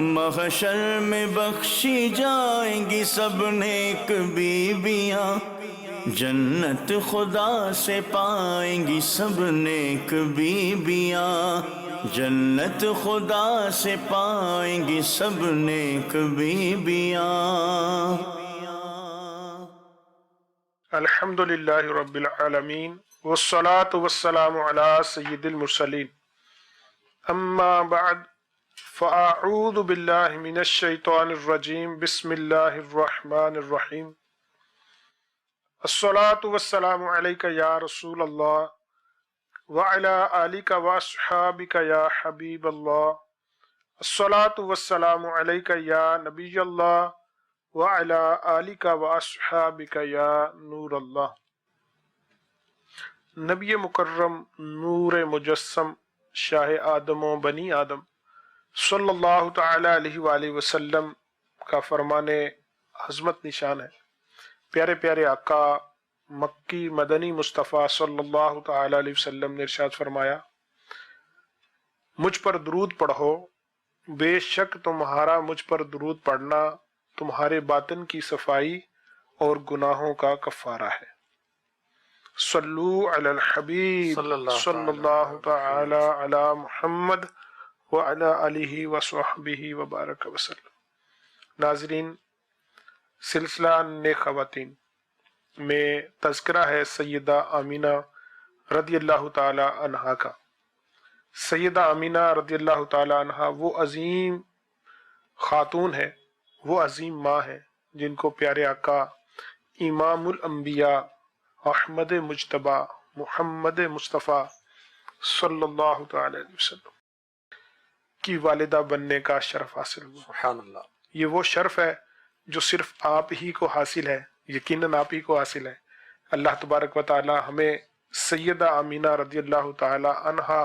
محشر میں بخشی جائیں گی سب نیک بیویاں، جنت خدا سے پائیں گی سب نیک بیویاں، جنت خدا سے پائیں گی سب نیک بیویاں۔ الحمدللہ رب العالمین والصلاة والسلام علی سید المرسلین، اما بعد فاعوذ باللہ من الشیطان الرجیم، بسم اللہ الرحمن الرحیم۔ الصلاة والسلام علیک یا رسول اللہ وعلی آلک واصحابک یا حبیب اللہ، الصلاة والسلام علیک یا نبی اللہ وعلی آلک واصحابک یا نور اللہ۔ نبی مکرم نور مجسم شاہ آدم و بنی آدم صلی اللہ تعالی علیہ وآلہ وسلم کا فرمان عظمت نشان ہے۔ پیارے پیارے آقا مکی مدنی مصطفیٰ صلی اللہ تعالی علیہ وسلم نے ارشاد فرمایا، مجھ پر درود پڑھو، بے شک تمہارا مجھ پر درود پڑھنا تمہارے باطن کی صفائی اور گناہوں کا کفارہ ہے۔ صلو علی الحبیب صلی اللہ تعالی علی محمد وعلی آلہ وصحبہ وبارک وسلم۔ ناظرین، سلسلہ نئے خواتین میں تذکرہ ہے سیدہ آمینہ رضی اللہ تعالی عنہا کا۔ سیدہ آمینہ رضی اللہ تعالی عنہا وہ عظیم خاتون ہے، وہ عظیم ماں ہے جن کو پیارے آقا امام الانبیاء احمد مجتبی محمد مصطفیٰ صلی اللہ تعالی علیہ وسلم کی والدہ بننے کا شرف حاصل ہوا۔ سبحان اللہ۔ یہ وہ شرف ہے جو صرف آپ ہی کو حاصل ہے، یقیناً آپ ہی کو حاصل ہے۔ اللہ تبارک و تعالی ہمیں سیدہ آمینہ رضی اللہ تعالی عنہا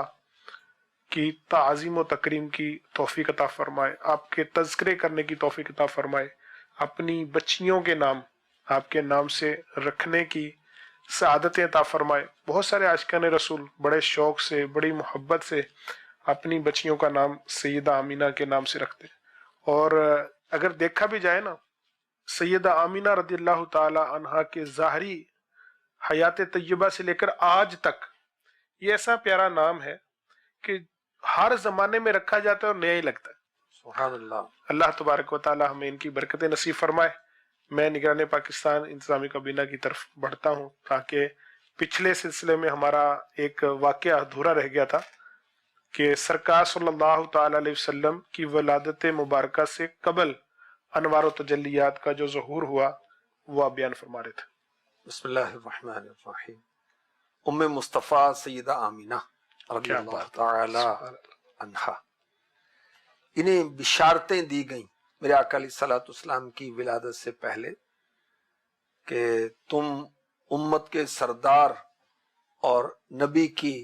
کی تعظیم و تکریم کی توفیق عطا فرمائے، آپ کے تذکرے کرنے کی توفیق عطا فرمائے، اپنی بچیوں کے نام آپ کے نام سے رکھنے کی سعادتیں عطا فرمائے۔ بہت سارے عاشقان رسول بڑے شوق سے، بڑی محبت سے اپنی بچیوں کا نام سیدہ آمینہ کے نام سے رکھتے ہیں، اور اگر دیکھا بھی جائے نا، سیدہ آمینہ رضی اللہ تعالی عنہا کے ظاہری حیات طیبہ سے لے کر آج تک یہ ایسا پیارا نام ہے کہ ہر زمانے میں رکھا جاتا ہے اور نیا ہی لگتا ہے۔ سبحان اللہ۔ اللہ تبارک و تعالی ہمیں ان کی برکتیں نصیب فرمائے۔ میں نگران پاکستان انتظامی کابینہ کی طرف بڑھتا ہوں تاکہ پچھلے سلسلے میں ہمارا ایک واقعہ ادھورا رہ گیا تھا کہ سرکار صلی اللہ تعالی علیہ وسلم کی ولادت مبارکہ سے قبل انوار و تجلیات کا جو ظہور ہوا وہ آپ بیان فرما رہے تھے۔ بسم اللہ الرحمن الرحیم۔ ام مصطفیٰ سیدہ آمینہ رضی اللہ تعالی عنہا، انہیں بشارتیں دی گئیں میرے آقا علیہ الصلوۃ والسلام کی ولادت سے پہلے کہ تم امت کے سردار اور نبی کی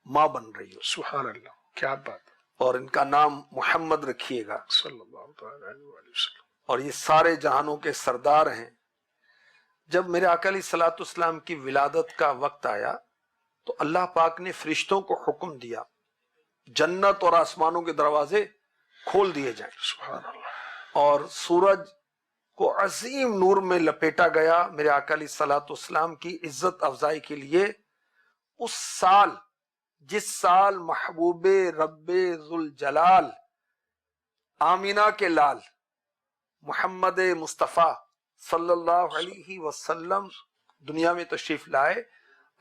ماں بن رہی ہو، سبحان اللہ، کیا بات ہے، اور ان کا نام محمد رکھیے گا، صلی اللہ تعالی علیہ وسلم، اور یہ سارے جہانوں کے سردار ہیں۔ جب میرے آقا علیہ الصلوۃ والسلام کی ولادت کا وقت آیا تو اللہ پاک نے فرشتوں کو حکم دیا جنت اور آسمانوں کے دروازے کھول دیے جائیں، سبحان اللہ، اور سورج کو عظیم نور میں لپیٹا گیا میرے آقا علیہ الصلوۃ والسلام کی عزت افزائی کے لیے۔ اس سال، جس سال محبوب رب ذوالجلال آمینہ کے لال محمد مصطفیٰ صلی اللہ علیہ وسلم دنیا میں تشریف لائے،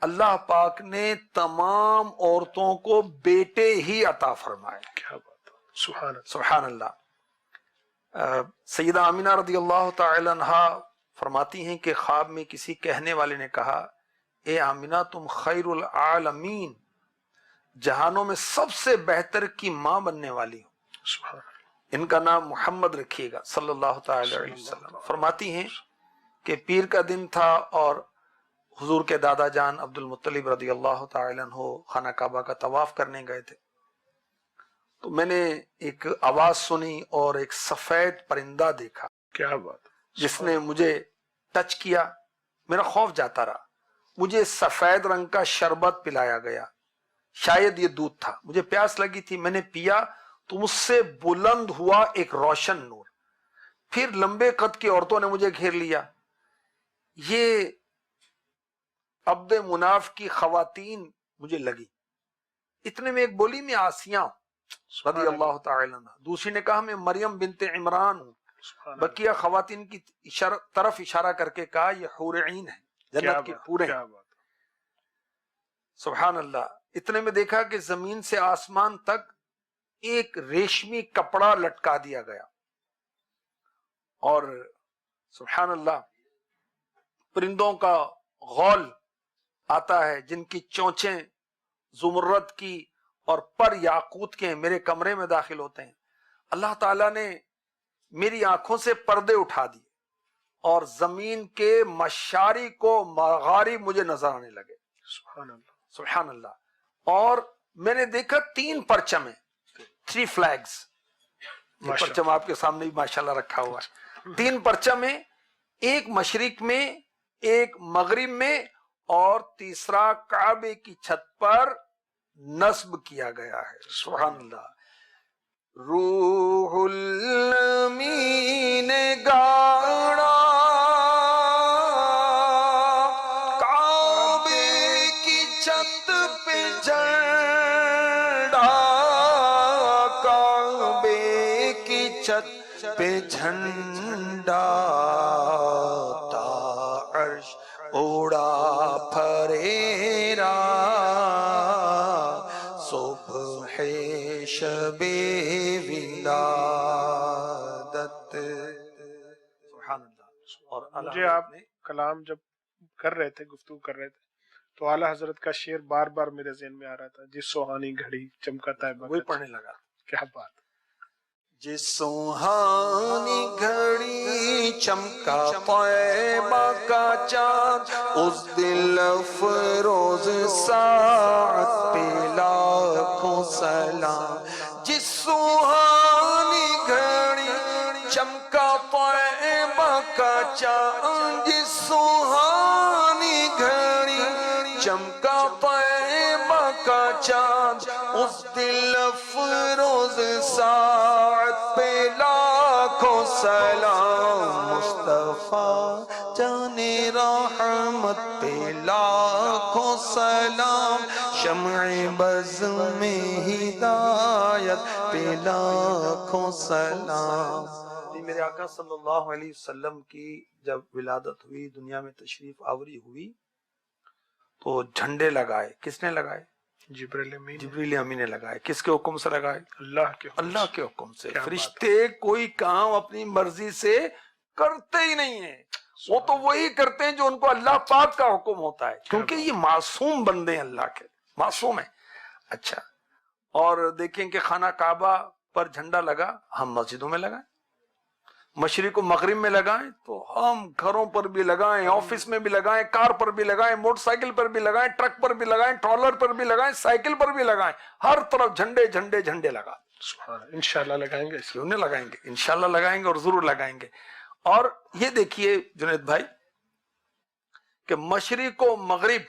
اللہ پاک نے تمام عورتوں کو بیٹے ہی عطا فرمائے۔ کیا بات ہے، سبحان اللہ، سبحان اللہ۔ سیدہ آمینہ رضی اللہ تعالی عنہا فرماتی ہیں کہ خواب میں کسی کہنے والے نے کہا، اے آمینہ تم خیر العالمین، جہانوں میں سب سے بہتر کی ماں بننے والی ہو، سبحان اللہ، ان کا نام محمد رکھیے گا صلی اللہ تعالی علیہ وسلم۔ فرماتی ہیں کہ پیر کا دن تھا اور حضور کے دادا جان عبد المطلب رضی اللہ تعالی عنہ خانہ کعبہ کا طواف کرنے گئے تھے، تو میں نے ایک آواز سنی اور ایک سفید پرندہ دیکھا کیا بات ہے، جس نے مجھے ٹچ کیا، میرا خوف جاتا رہا۔ مجھے سفید رنگ کا شربت پلایا گیا، شاید یہ دودھ تھا، مجھے پیاس لگی تھی، میں نے پیا تو مجھ سے بلند ہوا ایک روشن نور. پھر لمبے قد کی عورتوں نے مجھے گھیر لیا. یہ عبد مناف کی خواتین مجھے لگی. اتنے میں ایک بولی میں آسیہ رضی اللہ تعالی عنہ. دوسری نے کہا میں مریم بنت عمران ہوں. بقیہ خواتین کی طرف اشارہ کر کے کہا یہ حور عین ہے، جنت کی حوریں. سبحان اللہ. اتنے میں دیکھا کہ زمین سے آسمان تک ایک ریشمی کپڑا لٹکا دیا گیا، اور سبحان اللہ پرندوں کا غول آتا ہے جن کی چونچیں زمرد کی اور پر یاقوت کے میرے کمرے میں داخل ہوتے ہیں. اللہ تعالیٰ نے میری آنکھوں سے پردے اٹھا دیے اور زمین کے مشارق و مغارب مجھے نظر آنے لگے. سبحان اللہ سبحان اللہ. اور میں نے دیکھا 3 پرچم ہیں، 3 فلیگز. پرچم آپ کے سامنے بھی ماشاءاللہ رکھا ہوا ہے. 3 پرچم ہیں، ایک مشرق میں، ایک مغرب میں، اور تیسرا کعبے کی چھت پر نصب کیا گیا ہے. سبحان اللہ. روح الامین گاڑا کعبے کی چھت پہ جھنڈا، کعبے کی چھت پہ جھنڈا، تا عرش اڑا پھریرا، صبح شب ولادت. سبحان اللہ. اور مجھے آپ کلام جب کر رہے تھے، گفتگو کر رہے تھے، تو اعلیٰ حضرت کا شعر بار بار میرے ذہن میں آ رہا تھا، جس سوہانی گھڑی چمکا طیبہ. وہی پڑھنے لگا. کیا بات. جس سوہانی گھڑی چمکا طیبہ کا چاند، اس دل افروز ساعت پہ لاکھوں سلام. جس سوہانی گھڑی چمکا طیبہ کا چاند، جس سوہانی گھڑی چمکا طیبہ کا چاند، اس دل افروز ساعت پہ لاکھوں سلام. مصطفیٰ جان رحمت پہ لاکھوں سلام، شمع بز میں ہدایت پہ لاکھوں سلام. میرے آقا صلی اللہ علیہ وسلم کی جب ولادت ہوئی، دنیا میں تشریف آوری ہوئی، تو جھنڈے لگائے. کس نے لگائے؟ جبریل امین نے لگائے. کس کے حکم سے لگائے؟ اللہ کے حکم سے. فرشتے کوئی کام اپنی مرضی سے کرتے ہی نہیں ہیں، وہ تو وہی کرتے ہیں جو ان کو اللہ پاک کا حکم ہوتا ہے، کیونکہ یہ معصوم بندے ہیں، اللہ کے معصوم ہیں. اچھا، اور دیکھیں کہ خانہ کعبہ پر جھنڈا لگا، ہم مسجدوں میں لگائیں، مشرق و مغرب میں لگائیں، تو ہم گھروں پر بھی لگائیں، آفس میں بھی لگائیں، کار پر بھی لگائیں، موٹر سائیکل پر بھی لگائیں، ٹرک پر بھی لگائیں، ٹرالر پر بھی لگائیں، سائیکل پر بھی لگائیں، ہر طرف جھنڈے جھنڈے جھنڈے لگا. انشاءاللہ لگائیں گے. کیوں نہیں لگائیں گے؟ انشاءاللہ لگائیں گے، اور ضرور لگائیں گے. اور یہ دیکھیے جنید بھائی کہ مشرق و مغرب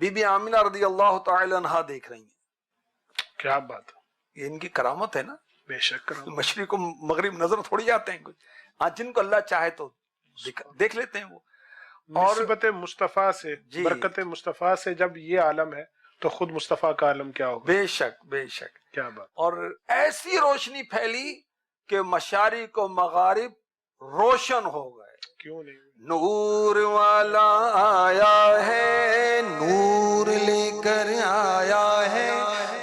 بی بی آمینہ رضی اللہ تعالی عنہا دیکھ رہی ہیں. کیا بات ہے. یہ ان کی کرامت ہے نا. بے شک. مشرق و مغرب نظر تھوڑی آتے ہیں کچھ، جن کو اللہ چاہے تو دیکھ لیتے ہیں وہ. اور نسبت مصطفیٰ سے، برکت مصطفیٰ سے جب یہ عالم ہے تو خود مصطفیٰ کا عالم کیا ہوگا. بے شک بے شک. کیا بات. اور ایسی روشنی پھیلی کہ مشارق و مغارب روشن ہو گئے. کیوں نہیں. نور والا آیا ہے، نور لے کر آیا ہے،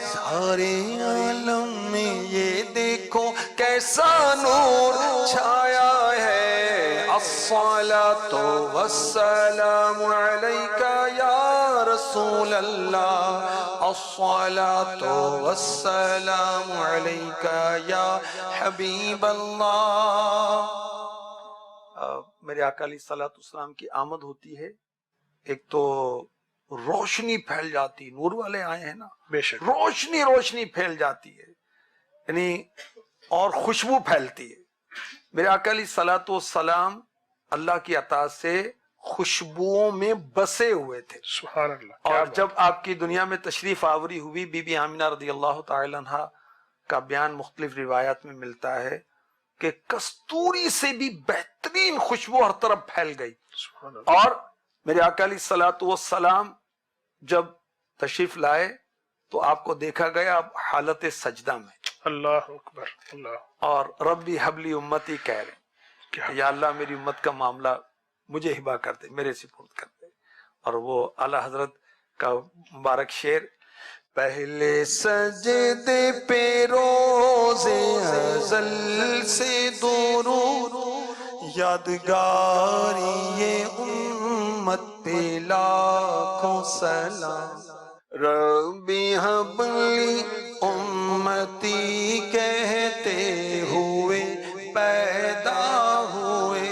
سارے عالم میں یہ دیکھو کیسا نور چھایا ہے. الصلاۃ والسلام علیک یا رسول اللہ، الصلاۃ والسلام علیک یا حبیب اللہ. میرے آقا علیہ الصلوۃ والسلام کی آمد ہوتی ہے، ایک تو روشنی پھیل جاتی، نور والے آئے ہیں نا، بے شک روشنی روشنی پھیل جاتی ہے، یعنی اور خوشبو پھیلتی ہے. میرے آقا علیہ الصلوۃ والسلام اللہ کی عطا سے خوشبوؤں میں بسے ہوئے تھے. سبحان اللہ. اور جب آپ کی دنیا میں تشریف آوری ہوئی، بی بی آمینہ رضی اللہ تعالی عنہا کا بیان مختلف روایات میں ملتا ہے کہ کستوری سے بھی بہترین خوشبو ہر طرف پھیل گئی. سبحان اللہ. اور میرے آقا علیہ الصلوۃ والسلام جب تشریف لائے تو آپ کو دیکھا گیا حالت سجدہ میں، اللہ اکبر. اللہ. اور ربی حبلی امتی کہہ رہے ہیں کیا کہ یا اللہ میری امت کا معاملہ مجھے ہبا کر دے، میرے سپرد کر دے. اور وہ اعلیٰ حضرت کا مبارک شعر، پہلے سجدے پہ روز ازل سے درود، یادگاری یہ امت پہ لاکھوں سلام. ربی حبلی امتی کہتے ہوئے پیدا ہوئے،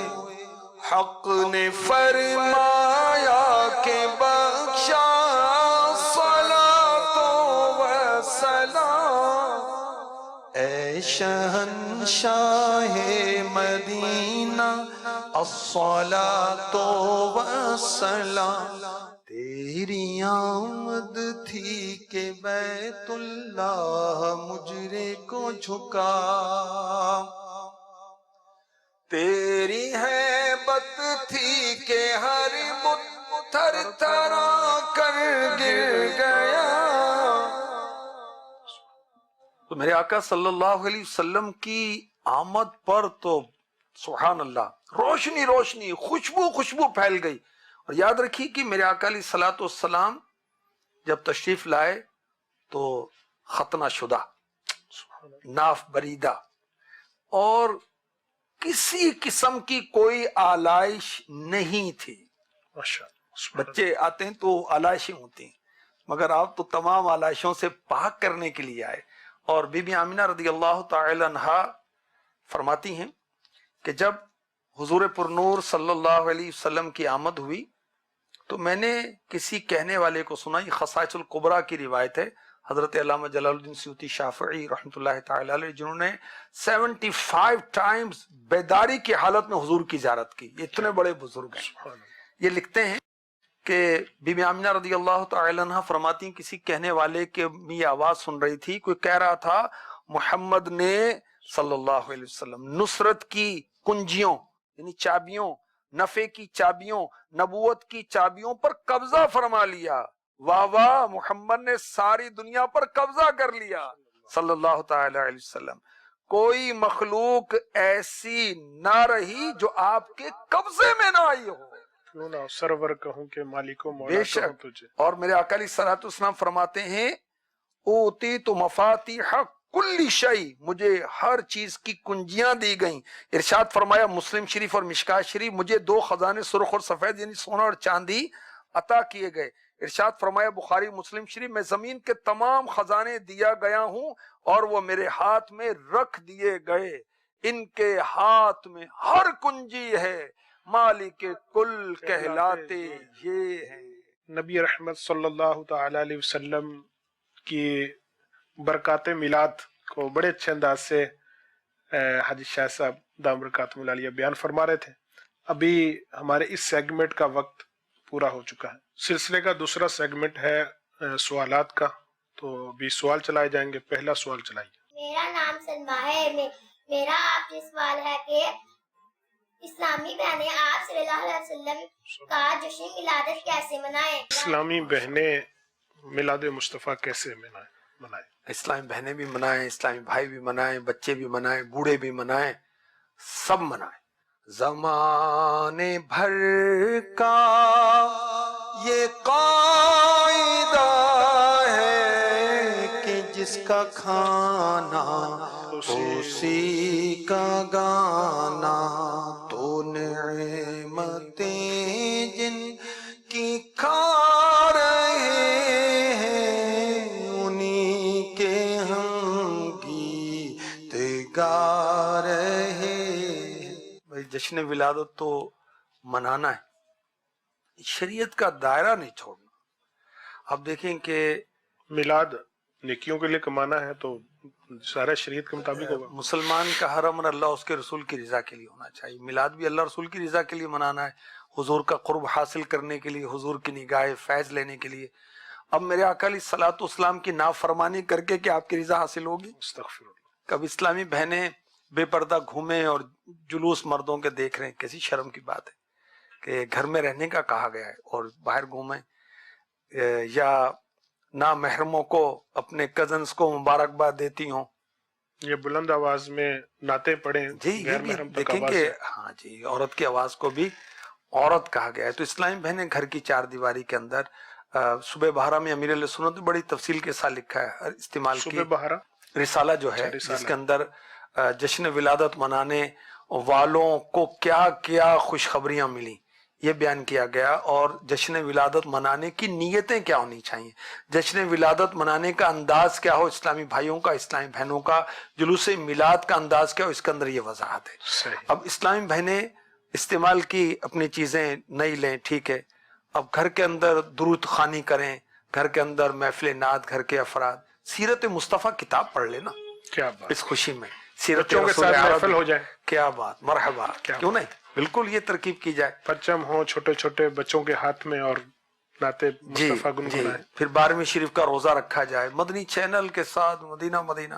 حق نے فرمایا کہ بخشا صلاۃ و سلام. اے شہنشاہ مدینہ الصلاۃ و سلام، تیری آمد تھی کہ بیت اللہ مجرے کو جھکا، تیری ہیبت تھی کہ ہر بت تھر تھرا کر گر گیا. تو میرے آقا صلی اللہ علیہ وسلم کی آمد پر تو سبحان اللہ روشنی روشنی، خوشبو خوشبو پھیل گئی. اور یاد رکھیے کہ میرے آقا علیہ الصلوۃ والسلام جب تشریف لائے تو ختنہ شدہ، ناف بریدہ، اور کسی قسم کی کوئی آلائش نہیں تھی. بچے آتے ہیں تو آلائشیں ہوتی ہیں، مگر آپ تو تمام آلائشوں سے پاک کرنے کے لیے آئے. اور بی بی آمینہ رضی اللہ تعالی عنہا فرماتی ہیں کہ جب حضور پرنور صلی اللہ علیہ وسلم کی آمد ہوئی تو میں نے کسی کہنے والے کو سنا، یہ خصائص الکبریٰ کی روایت ہے، حضرت علامہ جلال الدین سیوطی شافعی رحمۃ اللہ تعالی علیہ، جنہوں نے 75 ٹائمز بیداری کی حالت میں حضور کی زیارت کی. یہ اتنے بڑے بزرگ ہیں. یہ لکھتے ہیں کہ بی بی آمینہ رضی اللہ تعالی عنہ فرماتی ہیں کسی کہنے والے کے میں آواز سن رہی تھی، کوئی کہہ رہا تھا محمد نے صلی اللہ علیہ وسلم نصرت کی کنجیوں یعنی چابیوں، نفع کی چابیوں، نبوت کی چابیوں پر قبضہ فرما لیا. واہ واہ، محمد نے ساری دنیا پر قبضہ کر لیا صلی اللہ تعالی علیہ وسلم. کوئی مخلوق ایسی نہ رہی جو آپ کے قبضے میں نہ آئی ہو. کیوں نہ سرور کہوں کہ مالک و مولا بے کہوں شک. تجھے. اور میرے آقا علیہ الصلوۃ والسلام فرماتے ہیں اوتی تو مفاتیح کل شیء، مجھے ہر چیز کی کنجیاں دی گئیں. ارشاد فرمایا مسلم شریف اور مشکات شریف، مجھے 2 خزانے سرخ اور سفید یعنی سونا اور چاندی عطا کیے گئے. ارشاد فرمایا بخاری مسلم شریف، میں زمین کے تمام خزانے دیا گیا ہوں اور وہ میرے ہاتھ میں رکھ دیے گئے. ان کے ہاتھ میں ہر کنجی ہے، مالک کل کہلاتے یہ ہیں. نبی رحمت صلی اللہ تعالی علیہ وسلم کی برکات میلاد کو بڑے اچھے انداز سے حاجی شاہ صاحب دام برکاتہم العالیہ بیان فرما رہے تھے. ابھی ہمارے اس سیگمنٹ کا وقت پورا ہو چکا ہے. سلسلے کا دوسرا سیگمنٹ ہے سوالات کا، تو بھی سوال چلائے جائیں گے. پہلا سوال چلائیے. میرا نام سلما ہے. میرا آپ سے سوال ہے کہ اسلامی بہنیں آپ صلی اللہ علیہ وسلم کا جشن ولادت کیسے منائیں؟ اسلامی بہنیں میلاد مصطفیٰ کیسے منائیں؟ اسلامی بہنیں بھی منائیں، اسلامی بھائی بھی منائیں، بچے بھی منائیں، بوڑھے بھی منائیں، سب منائیں. زمانے بھر کا یہ قاعدہ ہے کہ جس کا کھانا اسی کا گانا، تو نعمتیں جن کی کھا رہے ہیں انہی کے ہم گیت گا رہے ہیں. بھائی جشن ولادت تو منانا ہے، شریعت کا دائرہ نہیں چھوڑنا. اب دیکھیں کہ میلاد نیکیوں کے لیے کمانا ہے تو سارا شریعت کے مطابق ہوگا. مسلمان کا ہر امر اللہ اس کے رسول کی رضا کے لیے ہونا چاہیے. میلاد بھی اللہ رسول کی رضا کے لیے منانا ہے، حضور کا قرب حاصل کرنے کے لیے، حضور کی نگاہ فیض لینے کے لیے. اب میرے آقا علیہ الصلوۃ والسلام کی نافرمانی کر کے کہ آپ کی رضا حاصل ہوگی؟ استغفر اللہ۔ کب اسلامی بہنیں بے پردہ گھومیں اور جلوس مردوں کے دیکھ رہے ہیں، کیسی شرم کی بات ہے کہ گھر میں رہنے کا کہا گیا ہے اور باہر گھومیں، یا نامحرموں کو اپنے کزنز کو مبارکباد دیتی ہوں۔ یہ بلند آواز میں نعتیں پڑھیں، جی یہ غیر بھی محرم تک دیکھیں آواز کہ ہے۔ ہاں جی، عورت کی آواز کو بھی عورت کہا گیا ہے۔ تو اسلامی بہنیں گھر کی چار دیواری کے اندر صبح بہارا میں امیر علیہ سنت نے بڑی تفصیل کے ساتھ لکھا ہے استعمال کی صبح بہارا رسالہ جو ہے، اچھا، رسالہ۔ جس کے اندر جشن ولادت منانے والوں کو کیا کیا خوشخبریاں ملی یہ بیان کیا گیا، اور جشن ولادت منانے کی نیتیں کیا ہونی چاہیے، جشن ولادت منانے کا انداز کیا ہو، اسلامی بھائیوں کا، اسلامی بہنوں کا جلوس میلاد کا انداز کیا ہو، اس کے اندر یہ وضاحت ہے۔ صحیح۔ اب اسلامی بہنیں استعمال کی اپنی چیزیں نہیں لیں، ٹھیک ہے، اب گھر کے اندر درود خوانی کریں، گھر کے اندر محفل نعت، گھر کے افراد سیرت مصطفیٰ کتاب پڑھ لینا کیا بات، اس خوشی میں، سیرت بچوں کے رسول ساتھ عربی، محفل ہو جائے، کیا بات، مرحبا، کیوں نہیں، بالکل یہ ترکیب کی جائے۔ پرچم ہو چھوٹے چھوٹے بچوں کے ہاتھ میں اور نعتیں جی مصطفیٰ جی، گنگنائیں۔ پھر 12ویں شریف کا روزہ رکھا جائے مدنی چینل کے ساتھ، مدینہ مدینہ،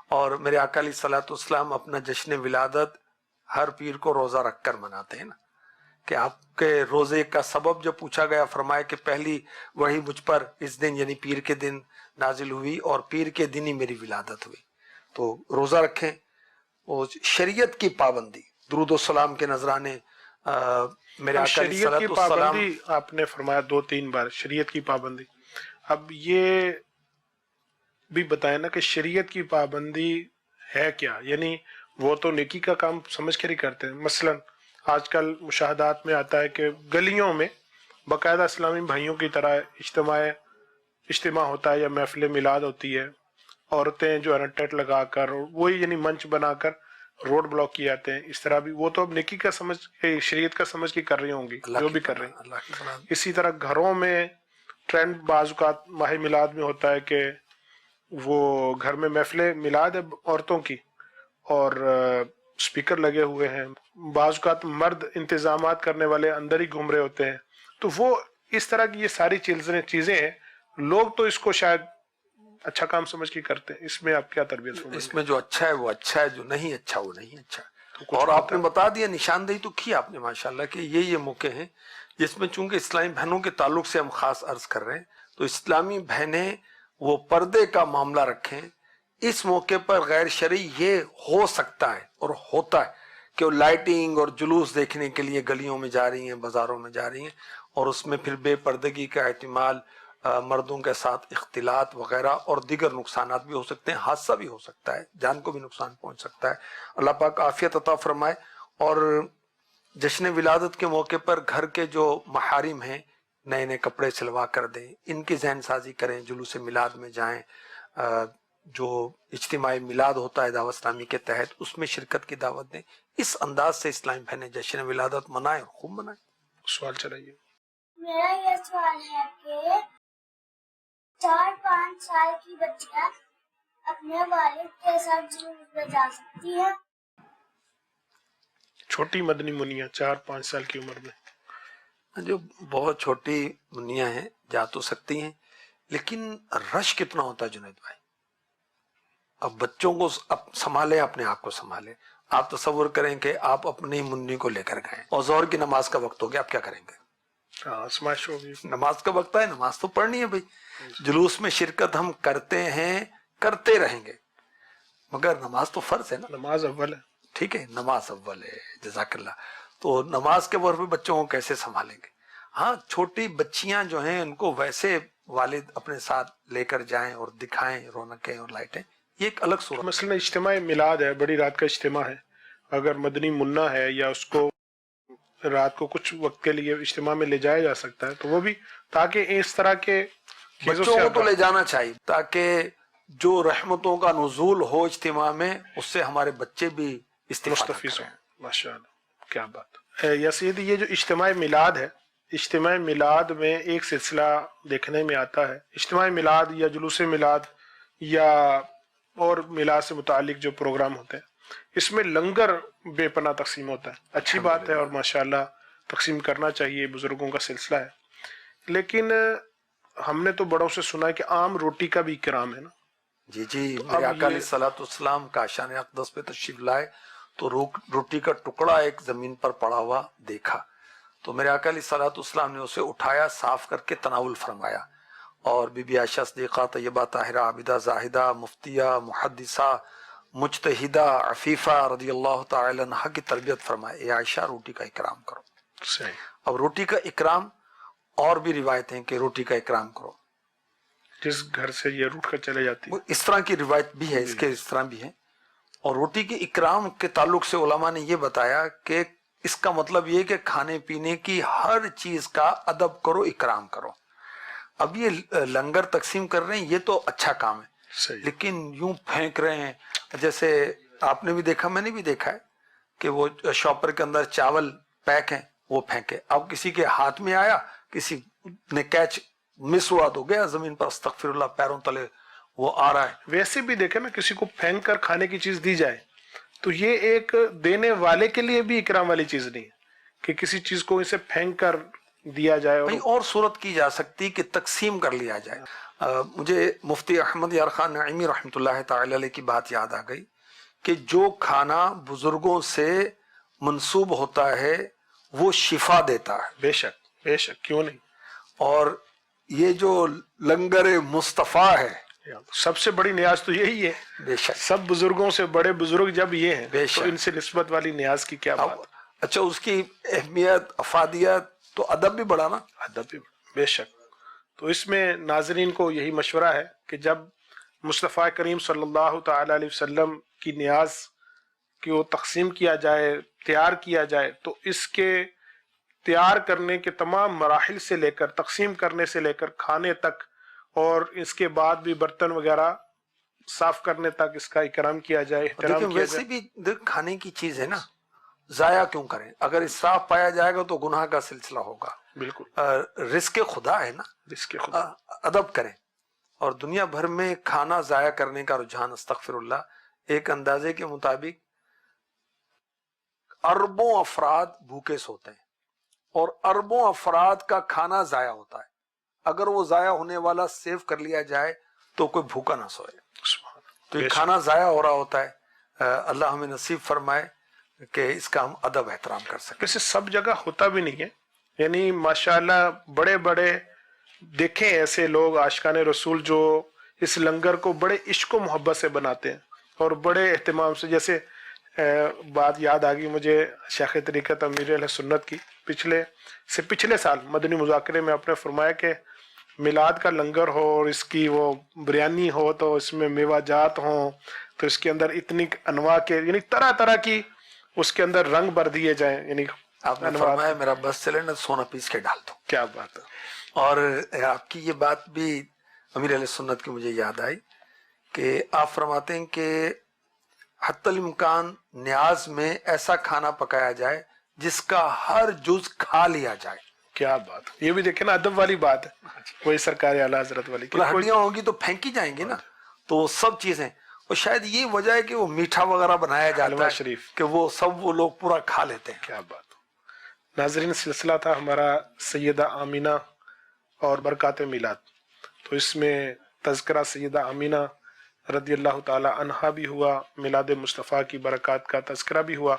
اور میرے آقا علیہ الصلوۃ والسلام اپنا جشن ولادت ہر پیر کو روزہ رکھ کر مناتے ہیں نا، کہ آپ کے روزے کا سبب جو پوچھا گیا، فرمایا کہ پہلی وحی مجھ پر اس دن یعنی پیر کے دن نازل ہوئی اور پیر کے دن ہی میری ولادت ہوئی، تو روزہ رکھیں۔ اور شریعت کی پابندی، درود و سلام کے نذرانے، میرے اب آقا علیہ شریعت کی الصلوۃ والسلام، پابندی آپ نے فرمایا 2-3 بار شریعت کی پابندی، اب یہ بھی بتائیں نا کہ شریعت کی پابندی ہے کیا، یعنی وہ تو نیکی کا کام سمجھ کر ہی کرتے ہیں۔ مثلا آج کل مشاہدات میں آتا ہے کہ گلیوں میں باقاعدہ اسلامی بھائیوں کی طرح اجتماع ہوتا ہے یا محفل میلاد ہوتی ہے، عورتیں جو ہے نا ٹیٹ لگا کر وہی یعنی منچ بنا کر روڈ بلاک کیے جاتے ہیں، اس طرح بھی وہ تو اب نیکی کا سمجھ شریعت کا سمجھ کے کر رہی ہوں گی جو بھی کر رہی ہیں۔ اللہ کی پناہ۔ اسی طرح گھروں میں ٹرینڈ بعض اوقات ماہ میلاد میں ہوتا ہے کہ وہ گھر میں محفل میلاد ہے عورتوں کی اور اسپیکر لگے ہوئے ہیں، بعض اوقات مرد انتظامات کرنے والے اندر ہی گھوم رہے ہوتے ہیں، تو وہ اس طرح کی یہ ساری چیزیں ہیں، لوگ تو اس کو شاید اچھا کام سمجھ کے کرتے ہیں۔ اس میں آپ کیا تربیت فرمائیں گے؟ اس میں جو اچھا ہے وہ اچھا ہے، جو نہیں اچھا وہ نہیں اچھا۔ تو کچھ اور آپ نے بتا- بتا دیا، نشاندہی تو کی آپ نے ماشاءاللہ کہ یہ موقع ہیں جس میں چونکہ اسلامی بہنوں کے تعلق سے ہم خاص عرض کر رہے ہیں، تو اسلامی بہنیں وہ پردے کا معاملہ رکھیں۔ اس موقع پر غیر شرعی یہ ہو سکتا ہے اور ہوتا ہے کہ وہ لائٹنگ اور جلوس دیکھنے کے لیے گلیوں میں جا رہی ہیں، بازاروں میں جا رہی ہیں، اور اس میں پھر بے پردگی کا احتمال، مردوں کے ساتھ اختلاط وغیرہ اور دیگر نقصانات بھی ہو سکتے ہیں، حادثہ بھی ہو سکتا ہے، جان کو بھی نقصان پہنچ سکتا ہے۔ اللہ پاک عافیت عطا فرمائے۔ اور جشن ولادت کے موقع پر گھر کے جو محارم ہیں نئے نئے کپڑے سلوا کر دیں، ان کی ذہن سازی کریں، جلوس میلاد میں جائیں، جو اجتماعی میلاد ہوتا ہے دعوت اسلامی کے تحت اس میں شرکت کی دعوت دیں۔ اس انداز سے اسلامی بہنیں جشن ولادت منائیں اور خوب منائیں۔ سوال چلائیے۔ میرا یہ سوال ہے کہ 4-5 سال کی بچیاں اپنے والد کے ساتھ جلوس میں جا سکتی ہیں؟ چھوٹی مدنی منیا 4-5 سال کی عمر میں، جو بہت چھوٹی منیاں ہیں جا تو سکتی ہیں، لیکن رش کتنا ہوتا ہے جنید بھائی؟ اب بچوں کو اب سنبھالیں، اپنے آپ کو سنبھالیں۔ آپ تصور کریں کہ آپ اپنی منی کو لے کر گئے اور ظہر کی نماز کا وقت ہو گیا، آپ کیا کریں گے؟ آزمائش ہوگی۔ نماز کا وقت ہے، نماز تو پڑھنی ہے بھائی۔ جلوس میں شرکت ہم کرتے ہیں، کرتے رہیں گے، مگر نماز تو فرض ہے نا، نماز اول ہے۔ ٹھیک ہے، نماز اول ہے، جزاک اللہ۔ تو نماز کے وقت پہ بچوں کو کیسے سنبھالیں گے؟ ہاں، چھوٹی بچیاں جو ہیں ان کو ویسے والد اپنے ساتھ لے کر جائیں اور دکھائیں رونقیں اور لائٹیں، یہ ایک الگ صورت۔ مثلا اجتماع میلاد ہے، بڑی رات کا اجتماع ہے، اگر مدنی منا ہے یا اس کو رات کو کچھ وقت کے لیے اجتماع میں لے جایا جا سکتا ہے، تو وہ بھی تاکہ اس طرح کے چیزوں بچوں سے کو تو آگاہ- لے جانا چاہیے تاکہ جو رحمتوں کا نزول ہو اجتماع میں، اس سے ہمارے بچے بھی استفادہ مستفیض ہوں۔ کریں۔ ماشاء اللہ، کیا بات ہے۔ یا سیدی، یہ جو اجتماع میلاد ہے، اجتماع میلاد میں ایک سلسلہ دیکھنے میں آتا ہے، اجتماع میلاد یا جلوس میلاد یا اور میلاد سے متعلق جو پروگرام ہوتے ہیں، اس میں لنگر بے پناہ تقسیم ہوتا ہے، اچھی بات ہے اور ماشاءاللہ تقسیم کرنا چاہیے، بزرگوں کا سلسلہ ہے، لیکن ہم نے تو بڑوں سے سنا ہے کہ عام روٹی کا بھی اکرام ہے نا. جی جی، میرے آقا علیہ الصلوۃ والسلام کا شان اقدس پہ تشریف لائے تو روٹی کا ٹکڑا ایک زمین پر پڑا ہوا دیکھا تو میرے آقا علیہ الصلوۃ والسلام نے اسے اٹھایا، صاف کر کے تناول فرمایا، اور بی بی عائشہ صدیقہ، طیبہ، طاہرہ، عابدہ، زاہدہ، مفتیہ، محدثہ، مجتہدہ، عفیفہ رضی اللہ تعالی عنہ کی تربیت فرمائے، اے عائشہ روٹی کا اکرام کرو. صحیح. اب روٹی کا اکرام اور بھی روایت ہیں کہ روٹی کا اکرام کرو، جس گھر سے یہ روٹ کر چلے جاتی وہ اس طرح کی روایت بھی ہے، اس کے اس طرح بھی ہے. اور روٹی کے اکرام کے تعلق سے علماء نے یہ بتایا کہ اس کا مطلب یہ کہ کھانے پینے کی ہر چیز کا ادب کرو، اکرام کرو. اب یہ لنگر تقسیم کر رہے ہیں یہ تو اچھا کام ہے، صحیح. لیکن یوں پھینک رہے ہیں، جیسے آپ نے بھی دیکھا، میں نے بھی دیکھا ہے کہ وہ شاپر کے اندر چاول پیک ہیں وہ پھینکے، اب کسی کے ہاتھ میں آیا، کسی نے کیچ مس ہوا تو گیا زمین پر، استغفر اللہ، پیروں تلے وہ آ رہا ہے. ویسے بھی دیکھیں نا، کسی کو پھینک کر کھانے کی چیز دی جائے تو یہ ایک دینے والے کے لیے بھی اکرام والی چیز نہیں ہے کہ کسی چیز کو اسے پھینک کر دیا جائے. بھئی اور صورت کی جا سکتی کہ تقسیم کر لیا جائے. مجھے مفتی احمد یار خان نعیمی رحمۃ اللہ تعالی علیہ کی بات یاد آ گئی کہ جو کھانا بزرگوں سے منسوب ہوتا ہے وہ شفا دیتا ہے. بے شک بے شک، کیوں نہیں. اور یہ جو لنگر مصطفیٰ ہے، سب سے بڑی نیاز تو یہی ہے. بے شک، سب بزرگوں سے بڑے بزرگ جب یہ ہیں بے تو شک. ان سے نسبت والی نیاز کی کیا بات. اچھا اس کی اہمیت، افادیت تو ادب بھی بڑھا نا. ادب بھی بے شک. تو اس میں ناظرین کو یہی مشورہ ہے کہ جب مصطفیٰ کریم صلی اللہ تعالی علیہ وسلم کی نیاز کو تقسیم کیا جائے، تیار کیا جائے، تو اس کے تیار کرنے کے تمام مراحل سے لے کر، تقسیم کرنے سے لے کر کھانے تک، اور اس کے بعد بھی برتن وغیرہ صاف کرنے تک اس کا اکرام کیا جائے، احترام لیکن کیا ویسے جائے. بھی کھانے کی چیز ہے نا، ضائع کیوں کریں؟ اگر اسراف پایا جائے گا تو گناہ کا سلسلہ ہوگا. بالکل. رزق خدا ہے نا، جس کے خدا. ادب کریں. اور دنیا بھر میں کھانا ضائع کرنے کا رجحان، استغفر اللہ، ایک اندازے کے مطابق اربوں افراد بھوکے سوتے ہیں اور اربوں افراد کا کھانا ضائع ہوتا ہے. اگر وہ ضائع ہونے والا سیو کر لیا جائے تو کوئی بھوکا نہ سوئے. تو یہ کھانا ضائع ہو رہا ہوتا ہے. اللہ ہمیں نصیب فرمائے کہ اس کا ہم ادب احترام کر سکیں. ویسے سب جگہ ہوتا بھی نہیں ہے، یعنی ماشاءاللہ بڑے بڑے دیکھیں ایسے لوگ عاشقان رسول جو اس لنگر کو بڑے عشق و محبت سے بناتے ہیں اور بڑے اہتمام سے. جیسے بات یاد آ گئی مجھے شیخ طریقت امیر اہل سنت کی، پچھلے سال مدنی مذاکرے میں آپ نے فرمایا کہ میلاد کا لنگر ہو اور اس کی وہ بریانی ہو تو اس میں میوہ جات ہوں، تو اس کے اندر اتنی انواع کے، یعنی طرح طرح کی اس کے اندر رنگ بھر دیے جائیں. یعنی آپ نے فرمایا میرا بس چلے نا سونا پیس کے ڈال دو. کیا بات ہے. اور آپ کی یہ بات بھی امیر اہل سنت کی مجھے یاد آئی کہ آپ فرماتے ہیں کہ حتی الامکان نیاز میں ایسا کھانا پکایا جائے جس کا ہر جز کھا لیا جائے. کیا بات. یہ بھی دیکھیں نا ادب والی بات ہے، وہی سرکار اعلیٰ حضرت والی. ہڈیاں ہوگی تو پھینکی جائیں گی نا، تو وہ سب چیزیں. اور شاید یہ وجہ ہے کہ وہ میٹھا وغیرہ بنایا جاتا ہے شریف کہ وہ سب وہ لوگ پورا کھا لیتے ہیں. کیا بات. ناظرین سلسلہ تھا ہمارا سیدہ آمینہ اور برکات میلاد، تو اس میں تذکرہ سیدہ آمینہ رضی اللہ تعالی عنہا بھی ہوا، میلاد مصطفیٰ کی برکات کا تذکرہ بھی ہوا،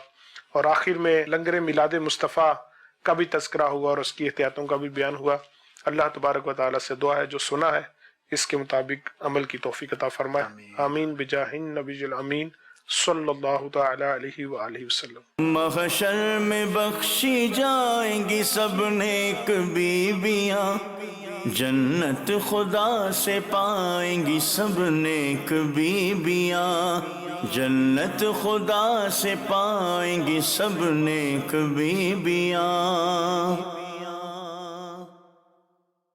اور آخر میں لنگر میلاد مصطفیٰ کا بھی تذکرہ ہوا اور اس کی احتیاطوں کا بھی بیان ہوا. اللہ تبارک و تعالی سے دعا ہے جو سنا ہے اس کے مطابق عمل کی توفیق عطا فرمائے. آمین بجاہ النبی الامین صلی اللہ تعالی علیہ وآلہ وسلم. محشر میں بخشی جائیں گی سب نیک بیویاں، جنت خدا سے پائیں گی سب نیک بیویاں، جنت خدا سے پائیں گی سب نیک بیویاں.